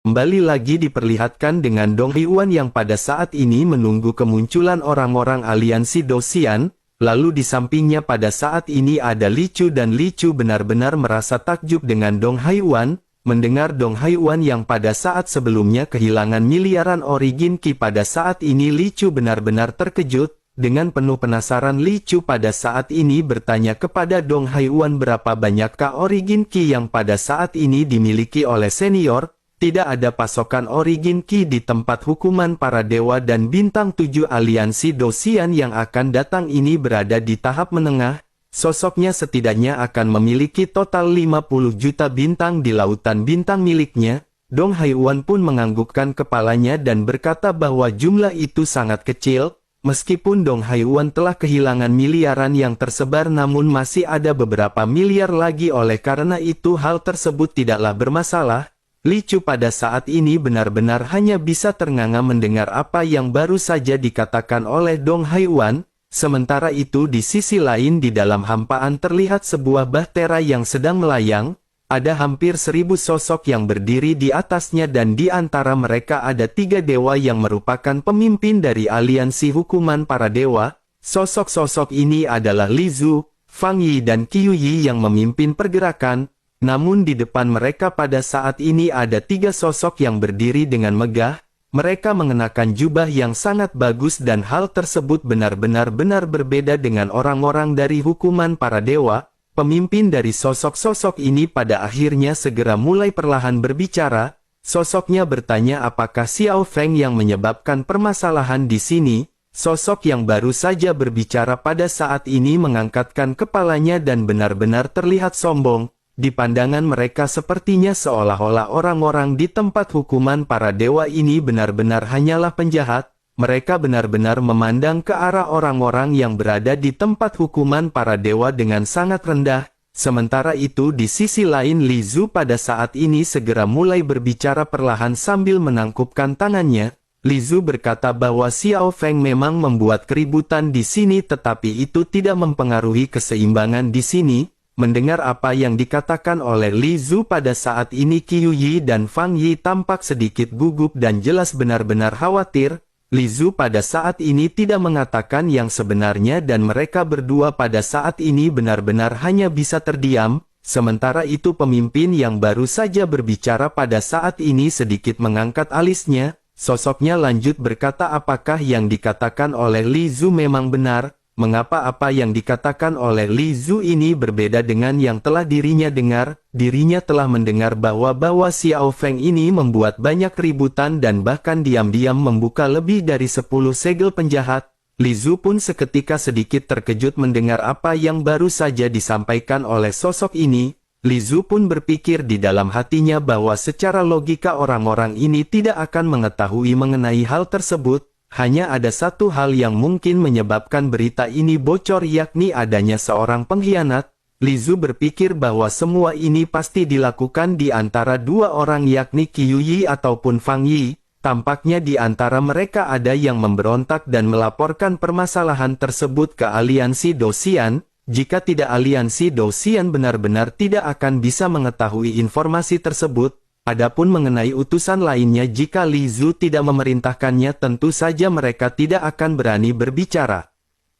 Kembali lagi diperlihatkan dengan Dong Haiwan yang pada saat ini menunggu kemunculan orang-orang aliansi Dosian, lalu di sampingnya pada saat ini ada Li Chu dan Li Chu benar-benar merasa takjub dengan Dong Haiwan, mendengar Dong Haiwan yang pada saat sebelumnya kehilangan miliaran origin Qi pada saat ini Li Chu benar-benar terkejut. Dengan penuh penasaran Li Chu pada saat ini bertanya kepada Dong Haiwan berapa banyakkah origin Qi yang pada saat ini dimiliki oleh senior. Tidak ada pasokan origin Qi di tempat hukuman para dewa dan bintang 7 aliansi Dosian yang akan datang ini berada di tahap menengah. Sosoknya setidaknya akan memiliki total 50 juta bintang di lautan bintang miliknya. Dong Haiwan pun menganggukkan kepalanya dan berkata bahwa jumlah itu sangat kecil. Meskipun Dong Haiwan telah kehilangan miliaran yang tersebar namun masih ada beberapa miliar lagi oleh karena itu hal tersebut tidaklah bermasalah. Li Chu pada saat ini benar-benar hanya bisa ternganga mendengar apa yang baru saja dikatakan oleh Dong Haiwan. Sementara itu di sisi lain di dalam hampaan terlihat sebuah bahtera yang sedang melayang. Ada hampir 1000 sosok yang berdiri di atasnya dan di antara mereka ada 3 dewa yang merupakan pemimpin dari aliansi hukuman para dewa. Sosok-sosok ini adalah Li Zhu, Fang Yi dan Qiu Yi yang memimpin pergerakan. Namun di depan mereka pada saat ini ada 3 sosok yang berdiri dengan megah. Mereka mengenakan jubah yang sangat bagus dan hal tersebut benar-benar berbeda dengan orang-orang dari hukuman para dewa. Pemimpin dari sosok-sosok ini pada akhirnya segera mulai perlahan berbicara. Sosoknya bertanya apakah Xiao Feng yang menyebabkan permasalahan di sini. Sosok yang baru saja berbicara pada saat ini mengangkatkan kepalanya dan benar-benar terlihat sombong. Di pandangan mereka sepertinya seolah-olah orang-orang di tempat hukuman para dewa ini benar-benar hanyalah penjahat. Mereka benar-benar memandang ke arah orang-orang yang berada di tempat hukuman para dewa dengan sangat rendah. Sementara itu di sisi lain Li Zhu pada saat ini segera mulai berbicara perlahan sambil menangkupkan tangannya. Li Zhu berkata bahwa Xiao Feng memang membuat keributan di sini tetapi itu tidak mempengaruhi keseimbangan di sini. Mendengar apa yang dikatakan oleh Li Zhu pada saat ini Qiu Yi dan Fang Yi tampak sedikit gugup dan jelas benar-benar khawatir. Li Zhu pada saat ini tidak mengatakan yang sebenarnya dan mereka berdua pada saat ini benar-benar hanya bisa terdiam. Sementara itu pemimpin yang baru saja berbicara pada saat ini sedikit mengangkat alisnya. Sosoknya lanjut berkata apakah yang dikatakan oleh Li Zhu memang benar? Mengapa apa yang dikatakan oleh Li Zhu ini berbeda dengan yang telah dirinya dengar? Dirinya telah mendengar bahwa Xiao Feng ini membuat banyak keributan dan bahkan diam-diam membuka lebih dari 10 segel penjahat. Li Zhu pun seketika sedikit terkejut mendengar apa yang baru saja disampaikan oleh sosok ini. Li Zhu pun berpikir di dalam hatinya bahwa secara logika orang-orang ini tidak akan mengetahui mengenai hal tersebut. Hanya ada satu hal yang mungkin menyebabkan berita ini bocor yakni adanya seorang pengkhianat. Li Zhu berpikir bahwa semua ini pasti dilakukan di antara 2 orang yakni Qiu Yi ataupun Fang Yi. Tampaknya di antara mereka ada yang memberontak dan melaporkan permasalahan tersebut ke aliansi Dosian. Jika tidak aliansi Dosian benar-benar tidak akan bisa mengetahui informasi tersebut. Adapun mengenai utusan lainnya jika Li Zhu tidak memerintahkannya tentu saja mereka tidak akan berani berbicara.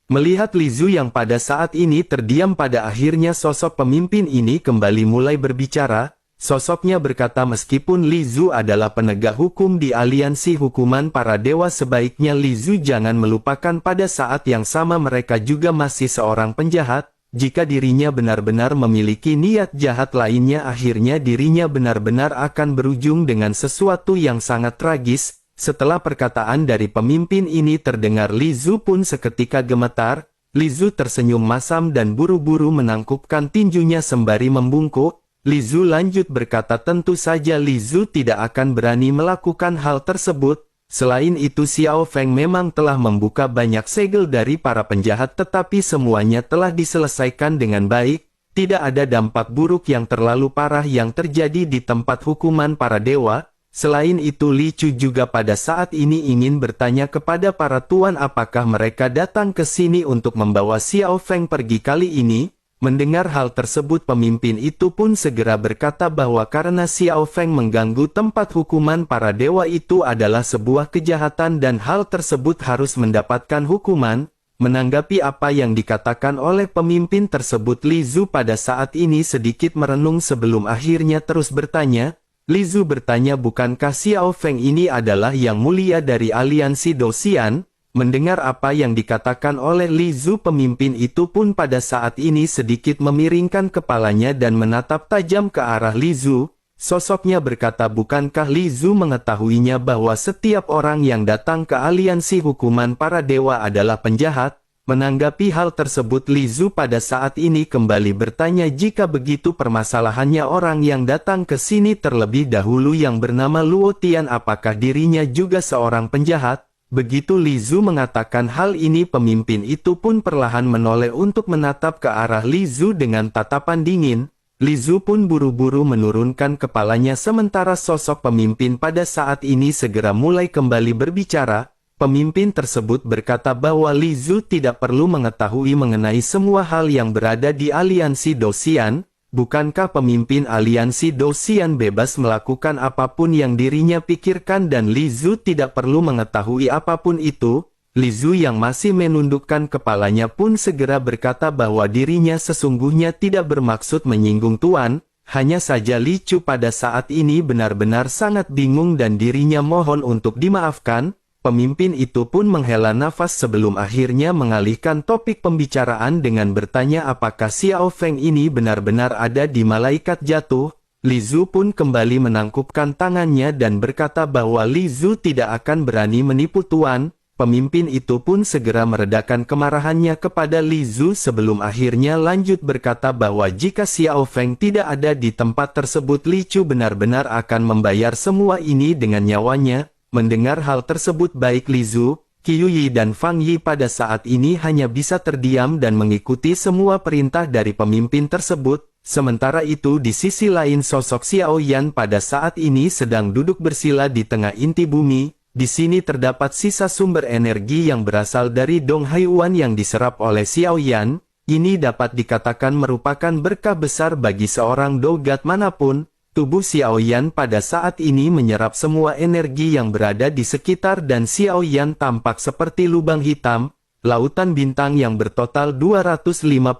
Melihat Li Zhu yang pada saat ini terdiam pada akhirnya sosok pemimpin ini kembali mulai berbicara. Sosoknya berkata meskipun Li Zhu adalah penegak hukum di aliansi hukuman para dewa sebaiknya Li Zhu jangan melupakan pada saat yang sama mereka juga masih seorang penjahat. Jika dirinya benar-benar memiliki niat jahat lainnya akhirnya dirinya benar-benar akan berujung dengan sesuatu yang sangat tragis. Setelah perkataan dari pemimpin ini terdengar Li Zhu pun seketika gemetar. Li Zhu tersenyum masam dan buru-buru menangkupkan tinjunya sembari membungkuk. Li Zhu lanjut berkata tentu saja Li Zhu tidak akan berani melakukan hal tersebut. Selain itu Xiao Feng memang telah membuka banyak segel dari para penjahat tetapi semuanya telah diselesaikan dengan baik. Tidak ada dampak buruk yang terlalu parah yang terjadi di tempat hukuman para dewa. Selain itu Li Chu juga pada saat ini ingin bertanya kepada para tuan apakah mereka datang ke sini untuk membawa Xiao Feng pergi kali ini. Mendengar hal tersebut pemimpin itu pun segera berkata bahwa karena Xiao Feng mengganggu tempat hukuman para dewa itu adalah sebuah kejahatan dan hal tersebut harus mendapatkan hukuman. Menanggapi apa yang dikatakan oleh pemimpin tersebut, Li Zhu pada saat ini sedikit merenung sebelum akhirnya terus bertanya. Li Zhu bertanya, bukankah Xiao Feng ini adalah yang mulia dari aliansi Dosian? Mendengar apa yang dikatakan oleh Li Zhu, pemimpin itu pun pada saat ini sedikit memiringkan kepalanya dan menatap tajam ke arah Li Zhu. Sosoknya berkata, bukankah Li Zhu mengetahuinya bahwa setiap orang yang datang ke aliansi hukuman para dewa adalah penjahat? Menanggapi hal tersebut, Li Zhu pada saat ini kembali bertanya, jika begitu permasalahannya orang yang datang ke sini terlebih dahulu yang bernama Luo Tian, apakah dirinya juga seorang penjahat? Begitu Li Zhu mengatakan hal ini, pemimpin itu pun perlahan menoleh untuk menatap ke arah Li Zhu dengan tatapan dingin. Li Zhu pun buru-buru menurunkan kepalanya sementara sosok pemimpin pada saat ini segera mulai kembali berbicara. Pemimpin tersebut berkata bahwa Li Zhu tidak perlu mengetahui mengenai semua hal yang berada di aliansi Dosian. Bukankah pemimpin aliansi Dosian bebas melakukan apapun yang dirinya pikirkan dan Li Zhu tidak perlu mengetahui apapun itu? Li Zhu yang masih menundukkan kepalanya pun segera berkata bahwa dirinya sesungguhnya tidak bermaksud menyinggung Tuan, hanya saja Li Chu pada saat ini benar-benar sangat bingung dan dirinya mohon untuk dimaafkan. Pemimpin itu pun menghela nafas sebelum akhirnya mengalihkan topik pembicaraan dengan bertanya, apakah Xiao Feng ini benar-benar ada di Malaikat Jatuh? Li Zhu pun kembali menangkupkan tangannya dan berkata bahwa Li Zhu tidak akan berani menipu Tuan. Pemimpin itu pun segera meredakan kemarahannya kepada Li Zhu sebelum akhirnya lanjut berkata bahwa jika Xiao Feng tidak ada di tempat tersebut, Li Chu benar-benar akan membayar semua ini dengan nyawanya. Mendengar hal tersebut, baik Li Zhu, Qiu Yi dan Fang Yi pada saat ini hanya bisa terdiam dan mengikuti semua perintah dari pemimpin tersebut. Sementara itu di sisi lain sosok Xiao Yan pada saat ini sedang duduk bersila di tengah inti bumi. Di sini terdapat sisa sumber energi yang berasal dari Dong Haiyuan yang diserap oleh Xiao Yan. Ini dapat dikatakan merupakan berkah besar bagi seorang dogat manapun. Tubuh Xiao Yan pada saat ini menyerap semua energi yang berada di sekitar dan Xiao Yan tampak seperti lubang hitam. Lautan bintang yang bertotal 250.000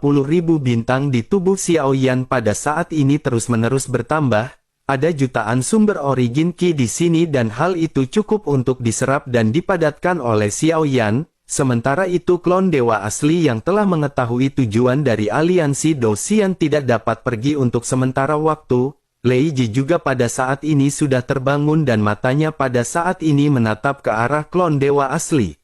bintang di tubuh Xiao Yan pada saat ini terus-menerus bertambah. Ada jutaan sumber origin Qi di sini dan hal itu cukup untuk diserap dan dipadatkan oleh Xiao Yan. Sementara itu klon dewa asli yang telah mengetahui tujuan dari aliansi Dosian tidak dapat pergi untuk sementara waktu. Lei Ji juga pada saat ini sudah terbangun dan matanya pada saat ini menatap ke arah klon dewa asli.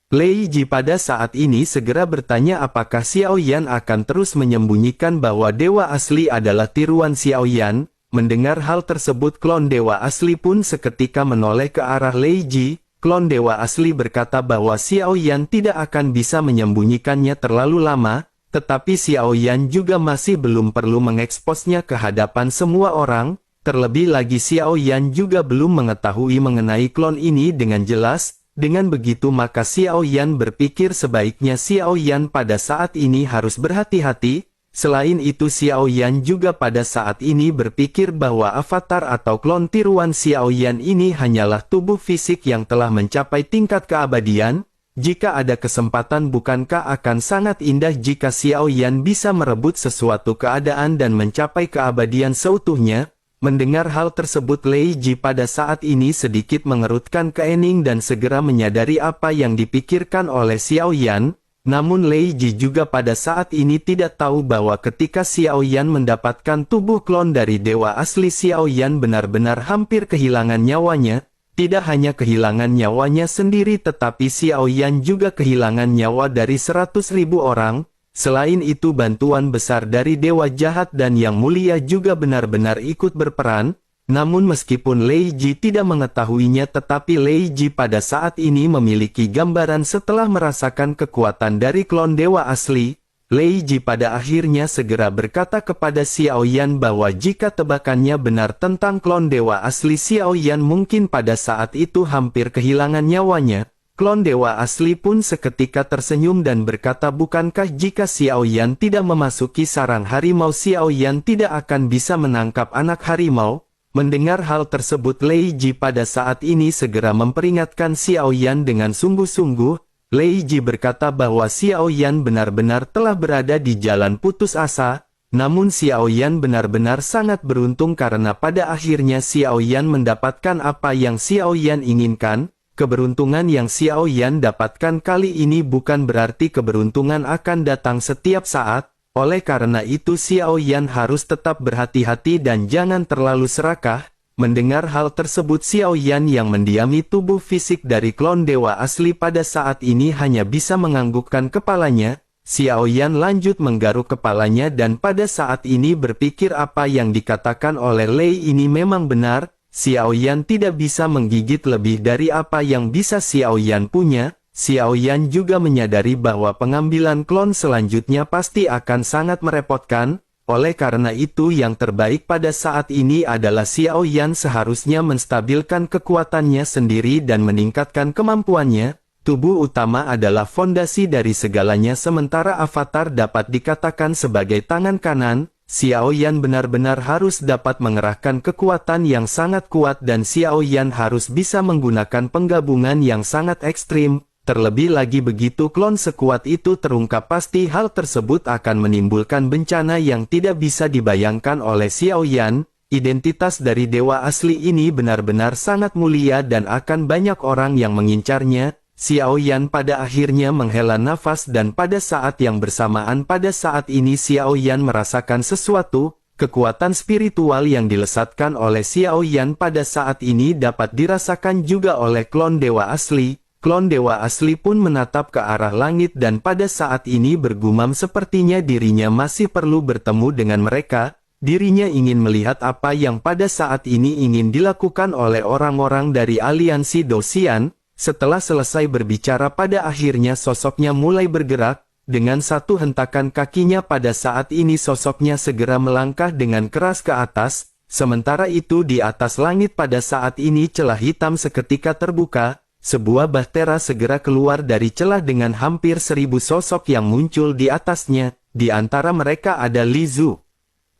Lei Ji pada saat ini segera bertanya apakah Xiao Yan akan terus menyembunyikan bahwa dewa asli adalah tiruan Xiao Yan. Mendengar hal tersebut, klon dewa asli pun seketika menoleh ke arah Lei Ji. Klon dewa asli berkata bahwa Xiao Yan tidak akan bisa menyembunyikannya terlalu lama. Tetapi Xiao Yan juga masih belum perlu mengeksposnya ke hadapan semua orang, terlebih lagi Xiao Yan juga belum mengetahui mengenai klon ini dengan jelas. Dengan begitu maka Xiao Yan berpikir sebaiknya Xiao Yan pada saat ini harus berhati-hati. Selain itu Xiao Yan juga pada saat ini berpikir bahwa avatar atau klon tiruan Xiao Yan ini hanyalah tubuh fisik yang telah mencapai tingkat keabadian. Jika ada kesempatan bukankah akan sangat indah jika Xiao Yan bisa merebut sesuatu keadaan dan mencapai keabadian seutuhnya? Mendengar hal tersebut Lei Ji pada saat ini sedikit mengerutkan kening dan segera menyadari apa yang dipikirkan oleh Xiao Yan. Namun Lei Ji juga pada saat ini tidak tahu bahwa ketika Xiao Yan mendapatkan tubuh klon dari dewa asli, Xiao Yan benar-benar hampir kehilangan nyawanya. Tidak hanya kehilangan nyawanya sendiri tetapi Xiao Yan juga kehilangan nyawa dari 100.000 orang. Selain itu bantuan besar dari dewa jahat dan yang mulia juga benar-benar ikut berperan. Namun meskipun Lei Ji tidak mengetahuinya tetapi Lei Ji pada saat ini memiliki gambaran setelah merasakan kekuatan dari klon dewa asli. Lei Ji pada akhirnya segera berkata kepada Xiao Yan bahwa jika tebakannya benar tentang klon dewa asli, Xiao Yan mungkin pada saat itu hampir kehilangan nyawanya. Klon dewa asli pun seketika tersenyum dan berkata, bukankah jika Xiao Yan tidak memasuki sarang harimau, Xiao Yan tidak akan bisa menangkap anak harimau? Mendengar hal tersebut, Lei Ji pada saat ini segera memperingatkan Xiao Yan dengan sungguh-sungguh. Lei Ji berkata bahwa Xiao Yan benar-benar telah berada di jalan putus asa, namun Xiao Yan benar-benar sangat beruntung karena pada akhirnya Xiao Yan mendapatkan apa yang Xiao Yan inginkan. Keberuntungan yang Xiao Yan dapatkan kali ini bukan berarti keberuntungan akan datang setiap saat, oleh karena itu Xiao Yan harus tetap berhati-hati dan jangan terlalu serakah. Mendengar hal tersebut, Xiao Yan yang mendiami tubuh fisik dari klon dewa asli pada saat ini hanya bisa menganggukkan kepalanya. Xiao Yan lanjut menggaruk kepalanya dan pada saat ini berpikir apa yang dikatakan oleh Lei ini memang benar. Xiao Yan tidak bisa menggigit lebih dari apa yang bisa Xiao Yan punya. Xiao Yan juga menyadari bahwa pengambilan klon selanjutnya pasti akan sangat merepotkan. Oleh karena itu yang terbaik pada saat ini adalah Xiao Yan seharusnya menstabilkan kekuatannya sendiri dan meningkatkan kemampuannya. Tubuh utama adalah fondasi dari segalanya, sementara avatar dapat dikatakan sebagai tangan kanan. Xiao Yan benar-benar harus dapat mengerahkan kekuatan yang sangat kuat dan Xiao Yan harus bisa menggunakan penggabungan yang sangat ekstrim. Terlebih lagi begitu klon sekuat itu terungkap, pasti hal tersebut akan menimbulkan bencana yang tidak bisa dibayangkan oleh Xiao Yan. Identitas dari dewa asli ini benar-benar sangat mulia dan akan banyak orang yang mengincarnya. Xiao Yan pada akhirnya menghela nafas dan pada saat yang bersamaan pada saat ini Xiao Yan merasakan sesuatu. Kekuatan spiritual yang dilesatkan oleh Xiao Yan pada saat ini dapat dirasakan juga oleh klon dewa asli. Klon dewa asli pun menatap ke arah langit dan pada saat ini bergumam sepertinya dirinya masih perlu bertemu dengan mereka. Dirinya ingin melihat apa yang pada saat ini ingin dilakukan oleh orang-orang dari aliansi Dosian. Setelah selesai berbicara pada akhirnya sosoknya mulai bergerak. Dengan satu hentakan kakinya pada saat ini sosoknya segera melangkah dengan keras ke atas. Sementara itu di atas langit pada saat ini celah hitam seketika terbuka. Sebuah bahtera segera keluar dari celah dengan hampir 1000 sosok yang muncul di atasnya. Di antara mereka ada Li Zhu,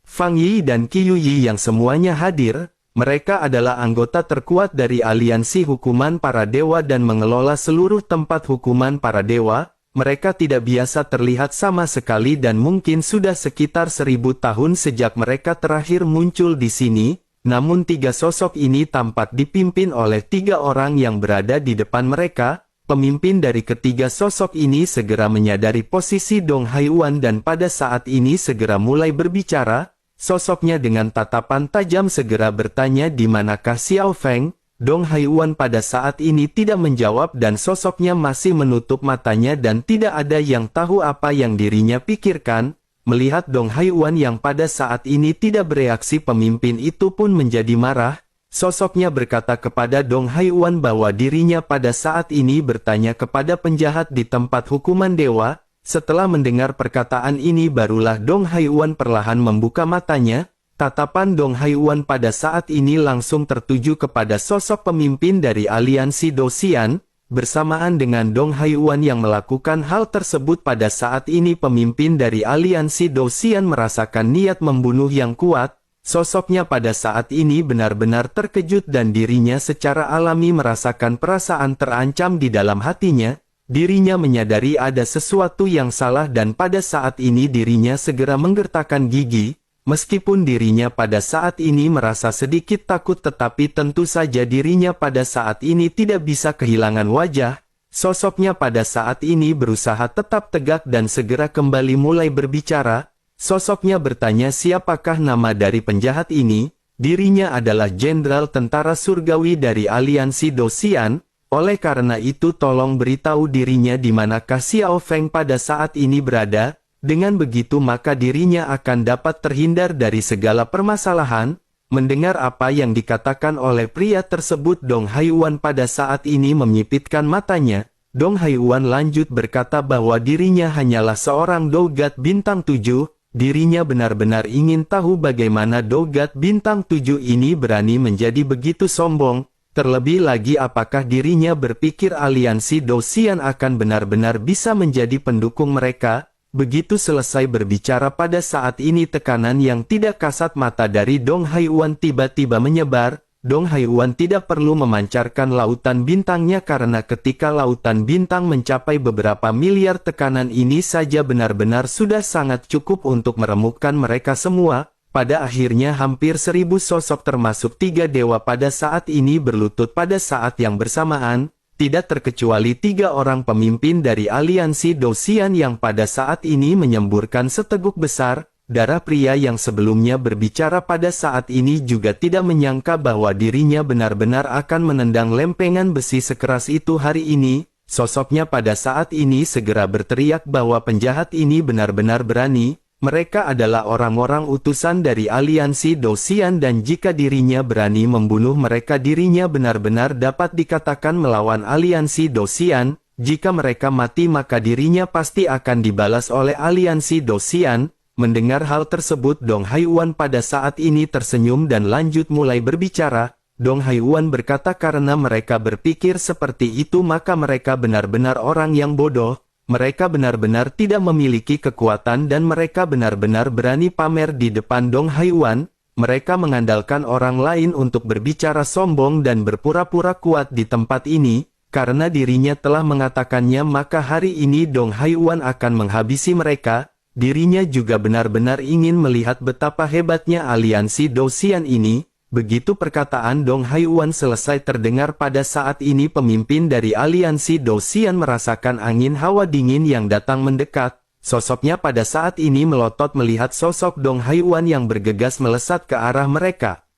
Fang Yi dan Qiu Yi yang semuanya hadir. Mereka adalah anggota terkuat dari aliansi hukuman para dewa dan mengelola seluruh tempat hukuman para dewa. Mereka tidak biasa terlihat sama sekali dan mungkin sudah sekitar 1000 tahun sejak mereka terakhir muncul di sini. Namun tiga sosok ini tampak dipimpin oleh 3 orang yang berada di depan mereka. Pemimpin dari ketiga sosok ini segera menyadari posisi Dong Haiyuan dan pada saat ini segera mulai berbicara. Sosoknya dengan tatapan tajam segera bertanya di manakah Xiao Feng. Dong Haiyuan pada saat ini tidak menjawab dan sosoknya masih menutup matanya dan tidak ada yang tahu apa yang dirinya pikirkan. Melihat Dong Haiyuan yang pada saat ini tidak bereaksi, pemimpin itu pun menjadi marah. Sosoknya berkata kepada Dong Haiyuan bahwa dirinya pada saat ini bertanya kepada penjahat di tempat hukuman dewa. Setelah mendengar perkataan ini barulah Dong Haiyuan perlahan membuka matanya. Tatapan Dong Haiyuan pada saat ini langsung tertuju kepada sosok pemimpin dari aliansi Dosian. Bersamaan dengan Dong Haiyuan yang melakukan hal tersebut pada saat ini pemimpin dari aliansi Dosian merasakan niat membunuh yang kuat. Sosoknya pada saat ini benar-benar terkejut dan dirinya secara alami merasakan perasaan terancam di dalam hatinya. Dirinya menyadari ada sesuatu yang salah dan pada saat ini dirinya segera menggertakkan gigi. Meskipun dirinya pada saat ini merasa sedikit takut tetapi tentu saja dirinya pada saat ini tidak bisa kehilangan wajah. Sosoknya pada saat ini berusaha tetap tegak dan segera kembali mulai berbicara. Sosoknya bertanya siapakah nama dari penjahat ini. Dirinya adalah Jenderal Tentara Surgawi dari aliansi Dosian. Oleh karena itu tolong beritahu dirinya di manakah Xiao Feng pada saat ini berada. Dengan begitu maka dirinya akan dapat terhindar dari segala permasalahan. Mendengar apa yang dikatakan oleh pria tersebut Dong Haiyuan pada saat ini menyipitkan matanya. Dong Haiyuan lanjut berkata bahwa dirinya hanyalah seorang Dogat Bintang 7. Dirinya benar-benar ingin tahu bagaimana Dogat Bintang 7 ini berani menjadi begitu sombong. Terlebih lagi apakah dirinya berpikir aliansi Dosian akan benar-benar bisa menjadi pendukung mereka? Begitu selesai berbicara pada saat ini tekanan yang tidak kasat mata dari Dong Haiyuan tiba-tiba menyebar. Dong Haiyuan tidak perlu memancarkan lautan bintangnya karena ketika lautan bintang mencapai beberapa miliar tekanan ini saja benar-benar sudah sangat cukup untuk meremukkan mereka semua. Pada akhirnya hampir 1000 sosok termasuk 3 dewa pada saat ini berlutut pada saat yang bersamaan, tidak terkecuali 3 orang pemimpin dari aliansi Dosian yang pada saat ini menyemburkan seteguk besar. Darah pria yang sebelumnya berbicara pada saat ini juga tidak menyangka bahwa dirinya benar-benar akan menendang lempengan besi sekeras itu hari ini. Sosoknya pada saat ini segera berteriak bahwa penjahat ini benar-benar berani. Mereka adalah orang-orang utusan dari aliansi Dosian dan jika dirinya berani membunuh mereka dirinya benar-benar dapat dikatakan melawan aliansi Dosian. Jika mereka mati maka dirinya pasti akan dibalas oleh aliansi Dosian. Mendengar hal tersebut Dong Haiyuan pada saat ini tersenyum dan lanjut mulai berbicara. Dong Haiyuan berkata karena mereka berpikir seperti itu maka mereka benar-benar orang yang bodoh. Mereka benar-benar tidak memiliki kekuatan dan mereka benar-benar berani pamer di depan Dong Haiyuan. Mereka mengandalkan orang lain untuk berbicara sombong dan berpura-pura kuat di tempat ini. Karena dirinya telah mengatakannya maka hari ini Dong Haiyuan akan menghabisi mereka. Dirinya juga benar-benar ingin melihat betapa hebatnya aliansi Dosian ini. Begitu perkataan Dong Haiyuan selesai terdengar pada saat ini pemimpin dari aliansi Dosian merasakan angin hawa dingin yang datang mendekat. Sosoknya pada saat ini melotot melihat sosok Dong Haiyuan yang bergegas melesat ke arah mereka.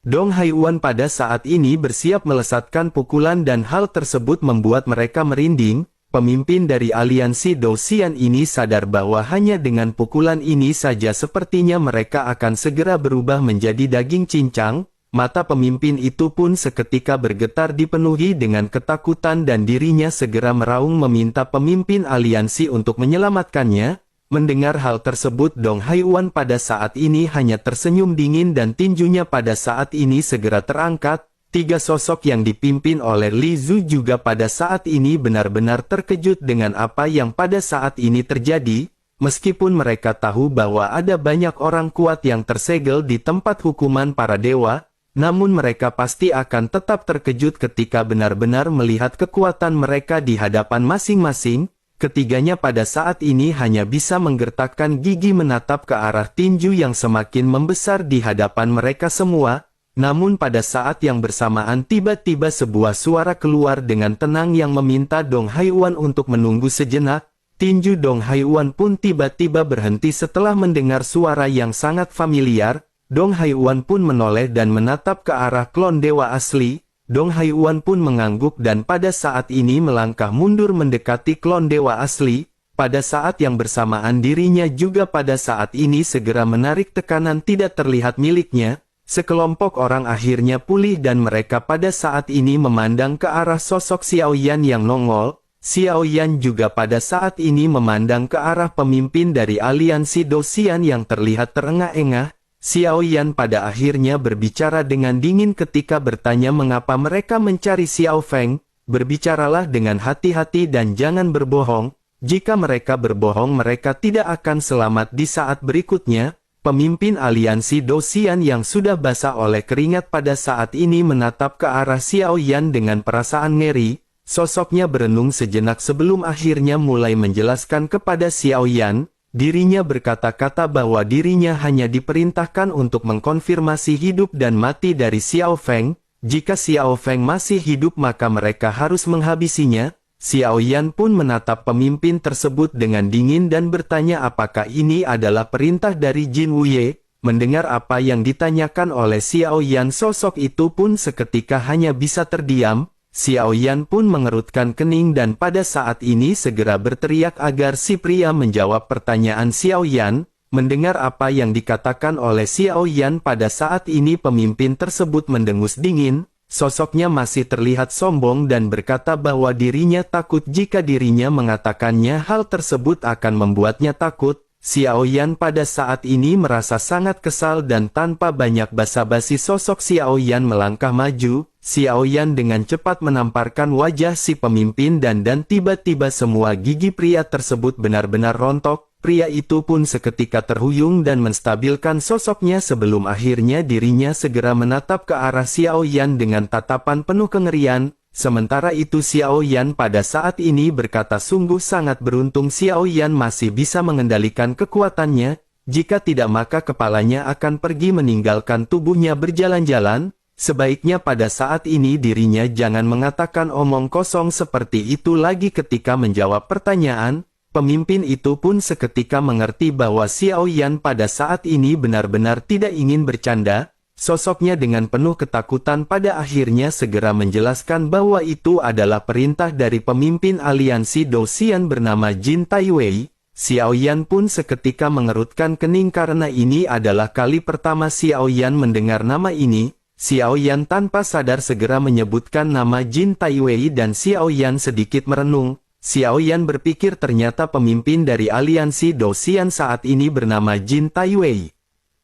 Dong Haiyuan pada saat ini bersiap melesatkan pukulan dan hal tersebut membuat mereka merinding. Pemimpin dari aliansi Dosian ini sadar bahwa hanya dengan pukulan ini saja sepertinya mereka akan segera berubah menjadi daging cincang. Mata pemimpin itu pun seketika bergetar dipenuhi dengan ketakutan dan dirinya segera meraung meminta pemimpin aliansi untuk menyelamatkannya. Mendengar hal tersebut Dong Haiyuan pada saat ini hanya tersenyum dingin dan tinjunya pada saat ini segera terangkat. 3 sosok yang dipimpin oleh Li Zhu juga pada saat ini benar-benar terkejut dengan apa yang pada saat ini terjadi, meskipun mereka tahu bahwa ada banyak orang kuat yang tersegel di tempat hukuman para dewa, namun mereka pasti akan tetap terkejut ketika benar-benar melihat kekuatan mereka di hadapan masing-masing. Ketiganya pada saat ini hanya bisa menggertakkan gigi menatap ke arah tinju yang semakin membesar di hadapan mereka semua. Namun pada saat yang bersamaan tiba-tiba sebuah suara keluar dengan tenang yang meminta Dong Haiyuan untuk menunggu sejenak. Tinju Dong Haiyuan pun tiba-tiba berhenti setelah mendengar suara yang sangat familiar. Dong Haiyuan pun menoleh dan menatap ke arah klon dewa asli. Dong Haiyuan pun mengangguk dan pada saat ini melangkah mundur mendekati klon dewa asli. Pada saat yang bersamaan dirinya juga pada saat ini segera menarik tekanan tidak terlihat miliknya. Sekelompok orang akhirnya pulih dan mereka pada saat ini memandang ke arah sosok Xiao Yan yang nongol. Xiao Yan juga pada saat ini memandang ke arah pemimpin dari aliansi Dosian yang terlihat terengah-engah. Xiao Yan pada akhirnya berbicara dengan dingin ketika bertanya mengapa mereka mencari Xiao Feng. Berbicaralah dengan hati-hati dan jangan berbohong. Jika mereka berbohong mereka tidak akan selamat di saat berikutnya. Pemimpin aliansi Dosian yang sudah basah oleh keringat pada saat ini menatap ke arah Xiao Yan dengan perasaan ngeri. Sosoknya berenung sejenak sebelum akhirnya mulai menjelaskan kepada Xiao Yan. Dirinya berkata-kata bahwa dirinya hanya diperintahkan untuk mengkonfirmasi hidup dan mati dari Xiao Feng. Jika Xiao Feng masih hidup maka mereka harus menghabisinya. Xiao Yan pun menatap pemimpin tersebut dengan dingin dan bertanya apakah ini adalah perintah dari Jin Wuye. Mendengar apa yang ditanyakan oleh Xiao Yan sosok itu pun seketika hanya bisa terdiam. Xiao Yan pun mengerutkan kening dan pada saat ini segera berteriak agar si pria menjawab pertanyaan Xiao Yan. Mendengar apa yang dikatakan oleh Xiao Yan pada saat ini pemimpin tersebut mendengus dingin. Sosoknya masih terlihat sombong dan berkata bahwa dirinya takut jika dirinya mengatakannya hal tersebut akan membuatnya takut. Xiao Yan pada saat ini merasa sangat kesal dan tanpa banyak basa-basi sosok Xiao Yan melangkah maju. Xiao Yan dengan cepat menamparkan wajah si pemimpin dan tiba-tiba semua gigi pria tersebut benar-benar rontok. Pria itu pun seketika terhuyung dan menstabilkan sosoknya sebelum akhirnya dirinya segera menatap ke arah Xiao Yan dengan tatapan penuh kengerian. Sementara itu Xiao Yan pada saat ini berkata sungguh sangat beruntung Xiao Yan masih bisa mengendalikan kekuatannya, jika tidak maka kepalanya akan pergi meninggalkan tubuhnya berjalan-jalan, sebaiknya pada saat ini dirinya jangan mengatakan omong kosong seperti itu lagi ketika menjawab pertanyaan. Pemimpin itu pun seketika mengerti bahwa Xiao Yan pada saat ini benar-benar tidak ingin bercanda. Sosoknya dengan penuh ketakutan pada akhirnya segera menjelaskan bahwa itu adalah perintah dari pemimpin aliansi Dou-Xian bernama Jin Taiwei. Xiao Yan pun seketika mengerutkan kening karena ini adalah kali pertama Xiao Yan mendengar nama ini. Xiao Yan tanpa sadar segera menyebutkan nama Jin Taiwei dan Xiao Yan sedikit merenung. Xiao Yan berpikir ternyata pemimpin dari aliansi Dou-Xian saat ini bernama Jin Taiwei.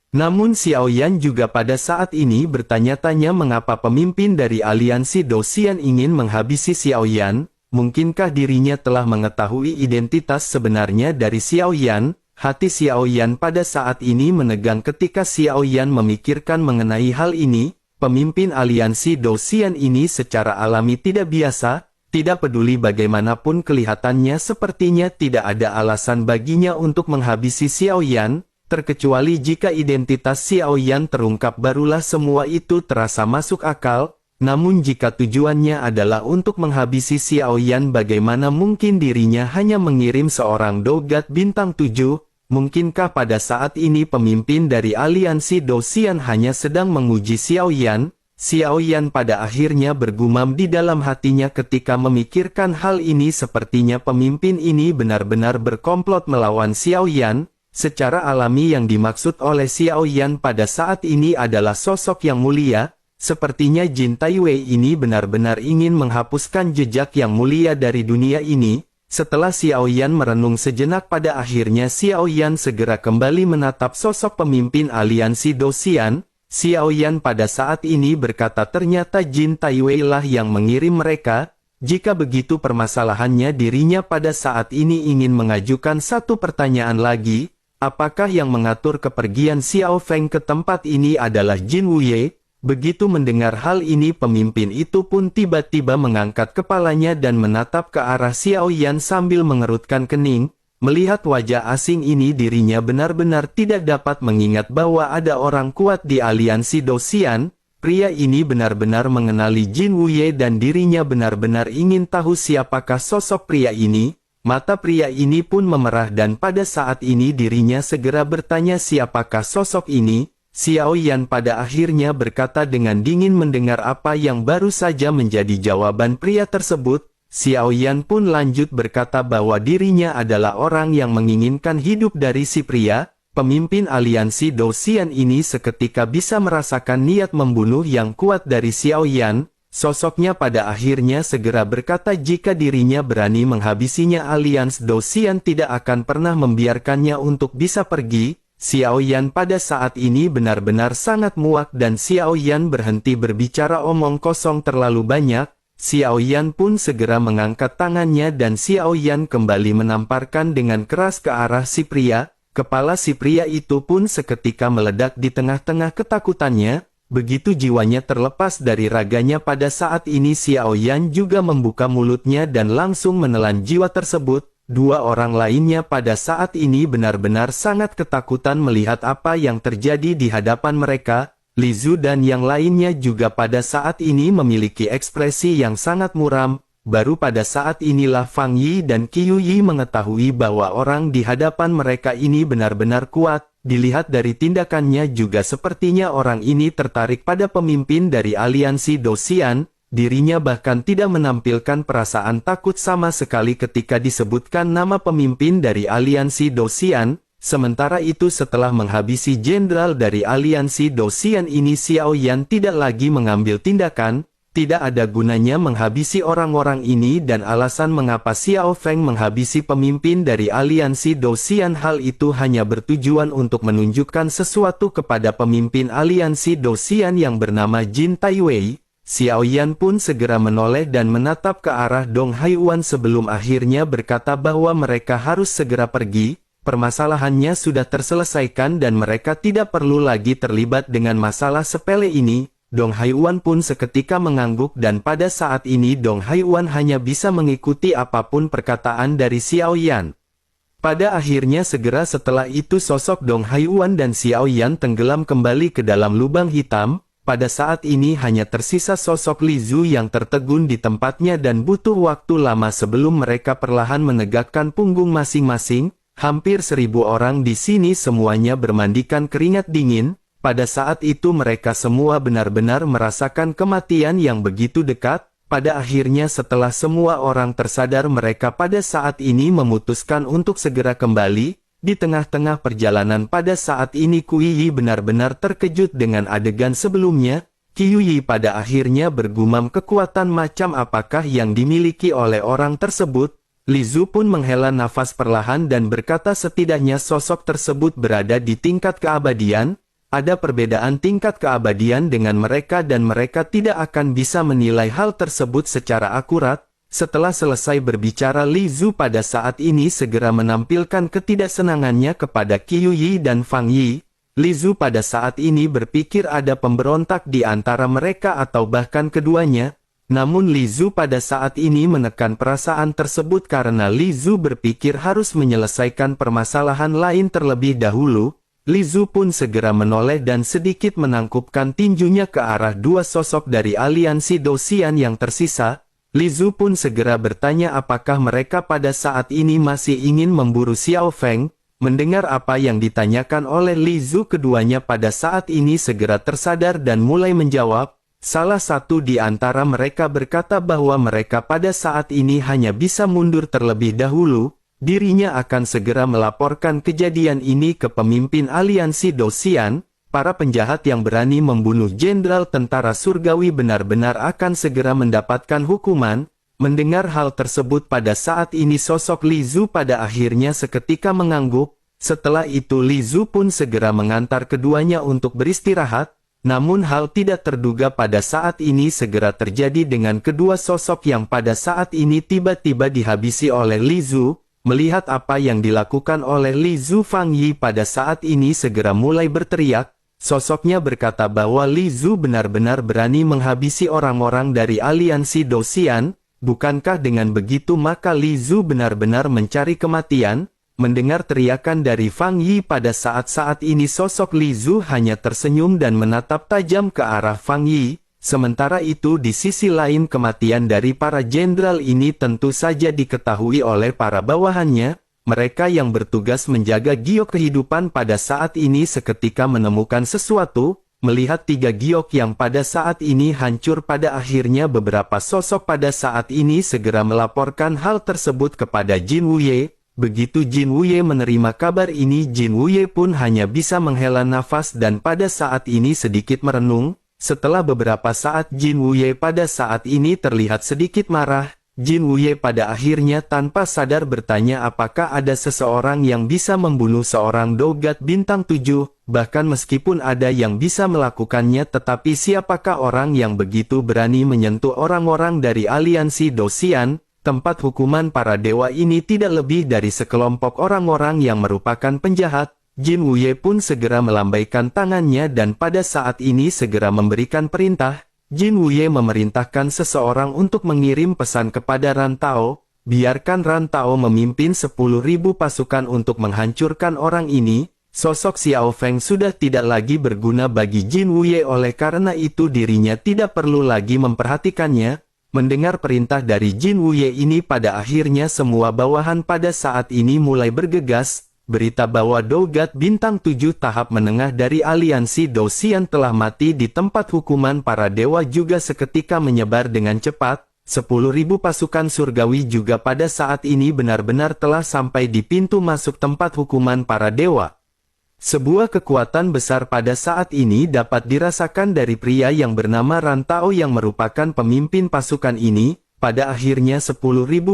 Namun Xiao Yan juga pada saat ini bertanya-tanya mengapa pemimpin dari aliansi Dou-Xian ingin menghabisi Xiao Yan. Mungkinkah dirinya telah mengetahui identitas sebenarnya dari Xiao Yan? Hati Xiao Yan pada saat ini menegang ketika Xiao Yan memikirkan mengenai hal ini. Pemimpin aliansi Dou-Xian ini secara alami tidak biasa, tidak peduli bagaimanapun kelihatannya sepertinya tidak ada alasan baginya untuk menghabisi Xiao Yan. Terkecuali jika identitas Xiao Yan terungkap barulah semua itu terasa masuk akal, namun jika tujuannya adalah untuk menghabisi Xiao Yan bagaimana mungkin dirinya hanya mengirim seorang dogat bintang 7, mungkinkah pada saat ini pemimpin dari aliansi Dou-Xian hanya sedang menguji Xiao Yan? Xiao Yan pada akhirnya bergumam di dalam hatinya ketika memikirkan hal ini sepertinya pemimpin ini benar-benar berkomplot melawan Xiao Yan. Secara alami yang dimaksud oleh Xiao Yan pada saat ini adalah sosok yang mulia, sepertinya Jin Taiwei ini benar-benar ingin menghapuskan jejak yang mulia dari dunia ini. Setelah Xiao Yan merenung sejenak pada akhirnya Xiao Yan segera kembali menatap sosok pemimpin aliansi Dou-Xian. Xiao Yan pada saat ini berkata ternyata Jin Taiwei lah yang mengirim mereka. Jika begitu permasalahannya dirinya pada saat ini ingin mengajukan satu pertanyaan lagi. Apakah yang mengatur kepergian Xiao Feng ke tempat ini adalah Jin Wuye? Begitu mendengar hal ini pemimpin itu pun tiba-tiba mengangkat kepalanya dan menatap ke arah Xiao Yan sambil mengerutkan kening. Melihat wajah asing ini dirinya benar-benar tidak dapat mengingat bahwa ada orang kuat di aliansi Dou-Xian. Pria ini benar-benar mengenali Jin Wuye dan dirinya benar-benar ingin tahu siapakah sosok pria ini. Mata pria ini pun memerah dan pada saat ini dirinya segera bertanya siapakah sosok ini. Xiao Yan pada akhirnya berkata dengan dingin mendengar apa yang baru saja menjadi jawaban pria tersebut. Xiao Yan pun lanjut berkata bahwa dirinya adalah orang yang menginginkan hidup dari si pria. Pemimpin aliansi Dou-Xian ini seketika bisa merasakan niat membunuh yang kuat dari Xiao Yan. Sosoknya pada akhirnya segera berkata jika dirinya berani menghabisinya alians Dou-Xian tidak akan pernah membiarkannya untuk bisa pergi. Xiao Yan pada saat ini benar-benar sangat muak dan Xiao Yan berhenti berbicara omong kosong terlalu banyak. Xiao Yan pun segera mengangkat tangannya dan Xiao Yan kembali menamparkan dengan keras ke arah si pria. Kepala si pria itu pun seketika meledak di tengah-tengah ketakutannya. Begitu jiwanya terlepas dari raganya pada saat ini Xiao Yan juga membuka mulutnya dan langsung menelan jiwa tersebut. Dua orang lainnya pada saat ini benar-benar sangat ketakutan melihat apa yang terjadi di hadapan mereka. Li Zhu dan yang lainnya juga pada saat ini memiliki ekspresi yang sangat muram. Baru pada saat inilah Fang Yi dan Qiu Yi mengetahui bahwa orang di hadapan mereka ini benar-benar kuat. Dilihat dari tindakannya juga sepertinya orang ini tertarik pada pemimpin dari aliansi Dou-Xian. Dirinya bahkan tidak menampilkan perasaan takut sama sekali ketika disebutkan nama pemimpin dari aliansi Dou-Xian. Sementara itu setelah menghabisi jenderal dari aliansi Dou-Xian ini Xiao Yan tidak lagi mengambil tindakan. tidak ada gunanya menghabisi orang-orang ini dan alasan mengapa Xiao Feng menghabisi pemimpin dari aliansi Dou-Xian hal itu hanya bertujuan untuk menunjukkan sesuatu kepada pemimpin aliansi Dou-Xian yang bernama Jin Taiwei. Xiao Yan pun segera menoleh dan menatap ke arah Dong Haiyuan sebelum akhirnya berkata bahwa mereka harus segera pergi. Permasalahannya sudah terselesaikan dan mereka tidak perlu lagi terlibat dengan masalah sepele ini. Dong Haiyuan pun seketika mengangguk dan pada saat ini Dong Haiyuan hanya bisa mengikuti apapun perkataan dari Xiao Yan. Pada akhirnya segera setelah itu sosok Dong Haiyuan dan Xiao Yan tenggelam kembali ke dalam lubang hitam. Pada saat ini hanya tersisa sosok Li Zu yang tertegun di tempatnya dan butuh waktu lama sebelum mereka perlahan menegakkan punggung masing-masing. Hampir 1000 orang di sini semuanya bermandikan keringat dingin. Pada saat itu mereka semua benar-benar merasakan kematian yang begitu dekat. Pada akhirnya setelah semua orang tersadar mereka pada saat ini memutuskan untuk segera kembali. Di tengah-tengah perjalanan pada saat ini Kui Yi benar-benar terkejut dengan adegan sebelumnya. Kui Yi pada akhirnya bergumam kekuatan macam apakah yang dimiliki oleh orang tersebut. Li Zu pun menghela nafas perlahan dan berkata setidaknya sosok tersebut berada di tingkat keabadian. Ada perbedaan tingkat keabadian dengan mereka dan mereka tidak akan bisa menilai hal tersebut secara akurat. Setelah selesai berbicara Li Zu pada saat ini segera menampilkan ketidaksenangannya kepada Qiu Yi dan Fang Yi. Li Zu pada saat ini berpikir ada pemberontak di antara mereka atau bahkan keduanya. Namun Li Zu pada saat ini menekan perasaan tersebut karena Li Zu berpikir harus menyelesaikan permasalahan lain terlebih dahulu. Li Zu pun segera menoleh dan sedikit menangkupkan tinjunya ke arah dua sosok dari aliansi Dou-Xian yang tersisa. Li Zu pun segera bertanya apakah mereka pada saat ini masih ingin memburu Xiao Feng. Mendengar apa yang ditanyakan oleh Li Zu keduanya pada saat ini segera tersadar dan mulai menjawab. Salah satu di antara mereka berkata bahwa mereka pada saat ini hanya bisa mundur terlebih dahulu. Dirinya akan segera melaporkan kejadian ini ke pemimpin aliansi Dou-Xian. Para penjahat yang berani membunuh Jenderal Tentara Surgawi benar-benar akan segera mendapatkan hukuman. Mendengar hal tersebut pada saat ini sosok Li Zu pada akhirnya seketika mengangguk. Setelah itu Li Zu pun segera mengantar keduanya untuk beristirahat. Namun hal tidak terduga pada saat ini segera terjadi dengan kedua sosok yang pada saat ini tiba-tiba dihabisi oleh Li Zu. Melihat apa yang dilakukan oleh Li Zu, Fang Yi pada saat ini segera mulai berteriak. Sosoknya berkata bahwa Li Zu benar-benar berani menghabisi orang-orang dari aliansi Dou-Xian. Bukankah dengan begitu maka Li Zu benar-benar mencari kematian? Mendengar teriakan dari Fang Yi pada saat-saat ini sosok Li Zu hanya tersenyum dan menatap tajam ke arah Fang Yi. Sementara itu di sisi lain kematian dari para jenderal ini tentu saja diketahui oleh para bawahannya. Mereka yang bertugas menjaga giok kehidupan pada saat ini seketika menemukan sesuatu. Melihat 3 giok yang pada saat ini hancur pada akhirnya beberapa sosok pada saat ini segera melaporkan hal tersebut kepada Jin Wuye. Begitu Jin Wuye menerima kabar ini Jin Wuye pun hanya bisa menghela nafas dan pada saat ini sedikit merenung. Setelah beberapa saat Jin Wuye pada saat ini terlihat sedikit marah. Jin Wuye pada akhirnya tanpa sadar bertanya apakah ada seseorang yang bisa membunuh seorang Dogat bintang 7. Bahkan meskipun ada yang bisa melakukannya tetapi siapakah orang yang begitu berani menyentuh orang-orang dari aliansi Dou-Xian? Tempat hukuman para dewa ini tidak lebih dari sekelompok orang-orang yang merupakan penjahat. Jin Wuye pun segera melambaikan tangannya dan pada saat ini segera memberikan perintah. Jin Wuye memerintahkan seseorang untuk mengirim pesan kepada Ran Tao. Biarkan Ran Tao memimpin 10.000 pasukan untuk menghancurkan orang ini. Sosok Xiao Feng sudah tidak lagi berguna bagi Jin Wuye oleh karena itu dirinya tidak perlu lagi memperhatikannya. Mendengar perintah dari Jin Wuye ini pada akhirnya semua bawahan pada saat ini mulai bergegas. Berita bahwa Dogat bintang 7 tahap menengah dari aliansi Dou-Xian telah mati di tempat hukuman para dewa juga seketika menyebar dengan cepat. 10.000 pasukan surgawi juga pada saat ini benar-benar telah sampai di pintu masuk tempat hukuman para dewa. Sebuah kekuatan besar pada saat ini dapat dirasakan dari pria yang bernama Ran Tao yang merupakan pemimpin pasukan ini. Pada akhirnya 10.000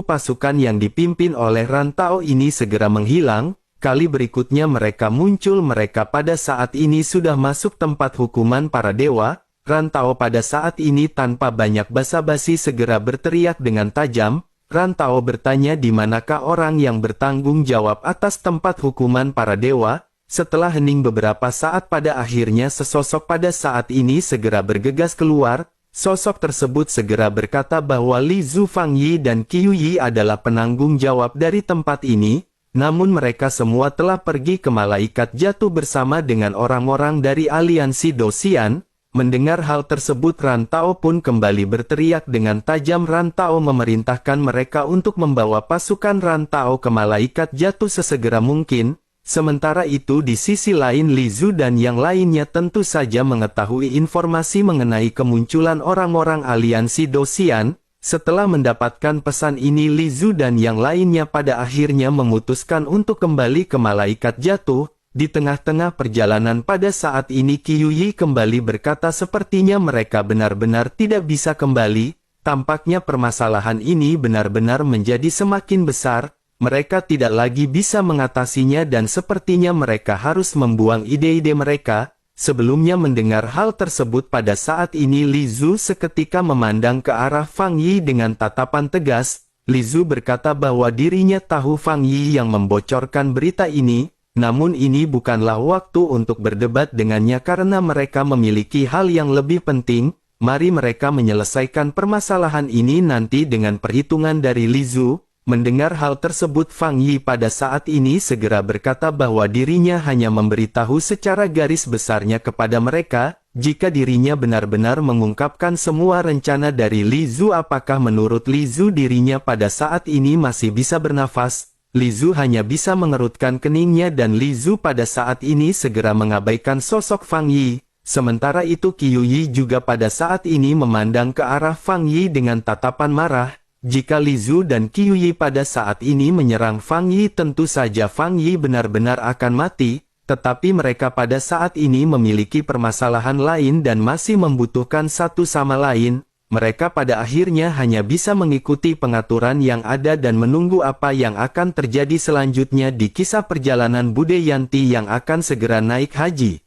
pasukan yang dipimpin oleh Ran Tao ini segera menghilang. Kali berikutnya mereka muncul, mereka pada saat ini sudah masuk tempat hukuman para dewa. Ran Tao pada saat ini tanpa banyak basa-basi segera berteriak dengan tajam. Ran Tao bertanya di manakah orang yang bertanggung jawab atas tempat hukuman para dewa. Setelah hening beberapa saat pada akhirnya sesosok pada saat ini segera bergegas keluar. Sosok tersebut segera berkata bahwa Li Zhu Fangyi dan Qiu Yi adalah penanggung jawab dari tempat ini. Namun mereka semua telah pergi ke Malaikat Jatuh bersama dengan orang-orang dari aliansi Dosian. Mendengar hal tersebut Ran Tao pun kembali berteriak dengan tajam. Ran Tao memerintahkan mereka untuk membawa pasukan Ran Tao ke Malaikat Jatuh sesegera mungkin. Sementara itu di sisi lain Li Zhu dan yang lainnya tentu saja mengetahui informasi mengenai kemunculan orang-orang aliansi Dosian. Setelah mendapatkan pesan ini Li Zhu dan yang lainnya pada akhirnya memutuskan untuk kembali ke Malaikat Jatuh. Di tengah-tengah perjalanan pada saat ini Qiu Yi kembali berkata sepertinya mereka benar-benar tidak bisa kembali. Tampaknya permasalahan ini benar-benar menjadi semakin besar. Mereka tidak lagi bisa mengatasinya dan sepertinya mereka harus membuang ide-ide mereka. Sebelumnya mendengar hal tersebut pada saat ini Li Zhu seketika memandang ke arah Fang Yi dengan tatapan tegas. Li Zhu berkata bahwa dirinya tahu Fang Yi yang membocorkan berita ini. Namun ini bukanlah waktu untuk berdebat dengannya karena mereka memiliki hal yang lebih penting. Mari mereka menyelesaikan permasalahan ini nanti dengan perhitungan dari Li Zhu. Mendengar hal tersebut Fang Yi pada saat ini segera berkata bahwa dirinya hanya memberitahu secara garis besarnya kepada mereka. Jika dirinya benar-benar mengungkapkan semua rencana dari Li Zhu, apakah menurut Li Zhu dirinya pada saat ini masih bisa bernafas? Li Zhu hanya bisa mengerutkan keningnya dan Li Zhu pada saat ini segera mengabaikan sosok Fang Yi. Sementara itu Qiu Yi juga pada saat ini memandang ke arah Fang Yi dengan tatapan marah. Jika Li Zhu dan Qiu Yi pada saat ini menyerang Fang Yi tentu saja Fang Yi benar-benar akan mati. Tetapi mereka pada saat ini memiliki permasalahan lain dan masih membutuhkan satu sama lain. Mereka pada akhirnya hanya bisa mengikuti pengaturan yang ada dan menunggu apa yang akan terjadi selanjutnya di kisah perjalanan Bude Yanti yang akan segera naik haji.